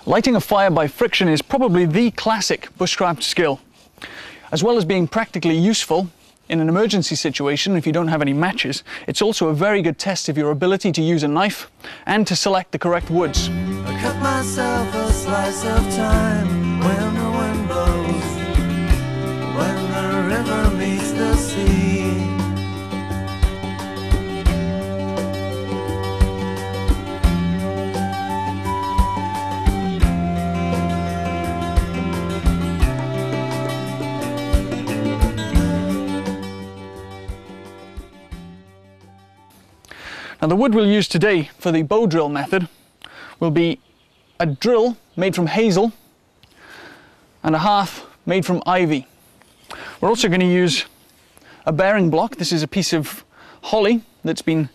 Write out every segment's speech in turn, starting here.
Lighting a fire by friction is probably the classic bushcraft skill. As well as being practically useful in an emergency situation if you don't have any matches, it's also a very good test of your ability to use a knife and to select the correct woods. I cut myself a slice of time when the wind blows, when the river meets the sea. Now the wood we'll use today for the bow drill method will be a drill made from hazel and a hearth made from ivy. We're also going to use a bearing block. This is a piece of holly that's been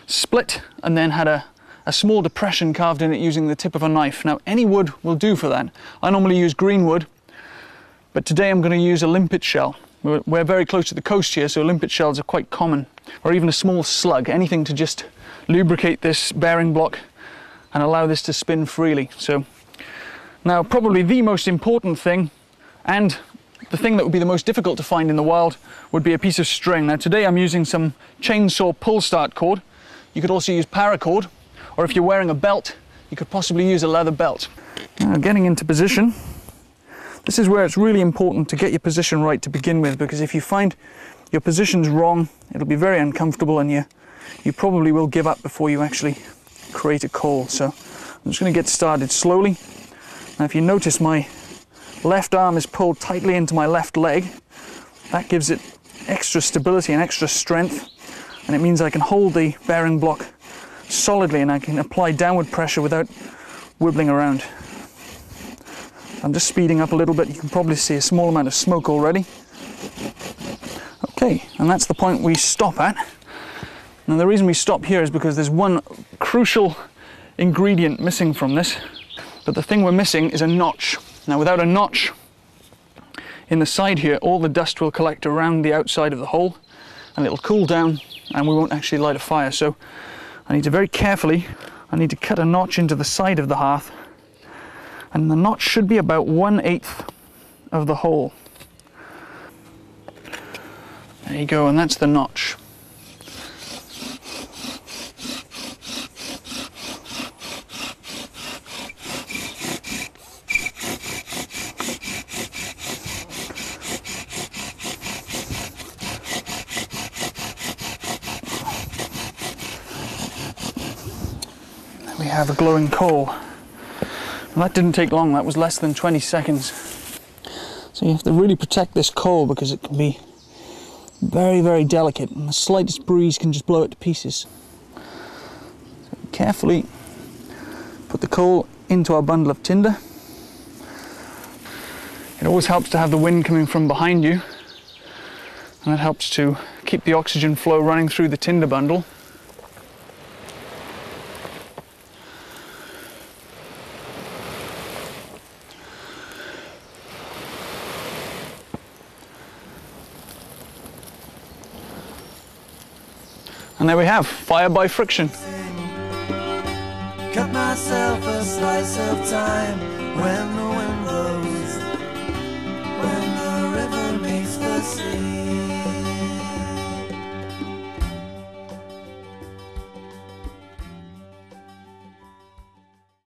split and then had a small depression carved in it using the tip of a knife. Now any wood will do for that. I normally use green wood, but today I'm going to use a limpet shell. We're very close to the coast here, so limpet shells are quite common, or even a small slug, anything to just lubricate this bearing block and allow this to spin freely. So now probably the most important thing, and the thing that would be the most difficult to find in the wild, would be a piece of string. Now today I'm using some chainsaw pull start cord. You could also use paracord, or if you're wearing a belt, you could possibly use a leather belt. Now getting into position, this is where it's really important to get your position right to begin with, because if you find your position's wrong, it'll be very uncomfortable and you probably will give up before you actually create a coal. So I'm just going to get started slowly. Now if you notice, my left arm is pulled tightly into my left leg. That gives it extra stability and extra strength, and it means I can hold the bearing block solidly and I can apply downward pressure without wibbling around. I'm just speeding up a little bit. You can probably see a small amount of smoke already. Okay, and that's the point we stop at. Now the reason we stop here is because there's one crucial ingredient missing from this, but the thing we're missing is a notch. Now without a notch in the side here, all the dust will collect around the outside of the hole and it'll cool down and we won't actually light a fire. So I need to very carefully, I need to cut a notch into the side of the hearth, and the notch should be about 1/8 of the hole. There you go, and that's the notch. There we have a glowing coal. And that didn't take long, that was less than 20 seconds. So you have to really protect this coal because it can be very, very delicate and the slightest breeze can just blow it to pieces. So carefully put the coal into our bundle of tinder. It always helps to have the wind coming from behind you, and that helps to keep the oxygen flow running through the tinder bundle. And there we have fire by friction. Cut myself a slice of time when the wind blows.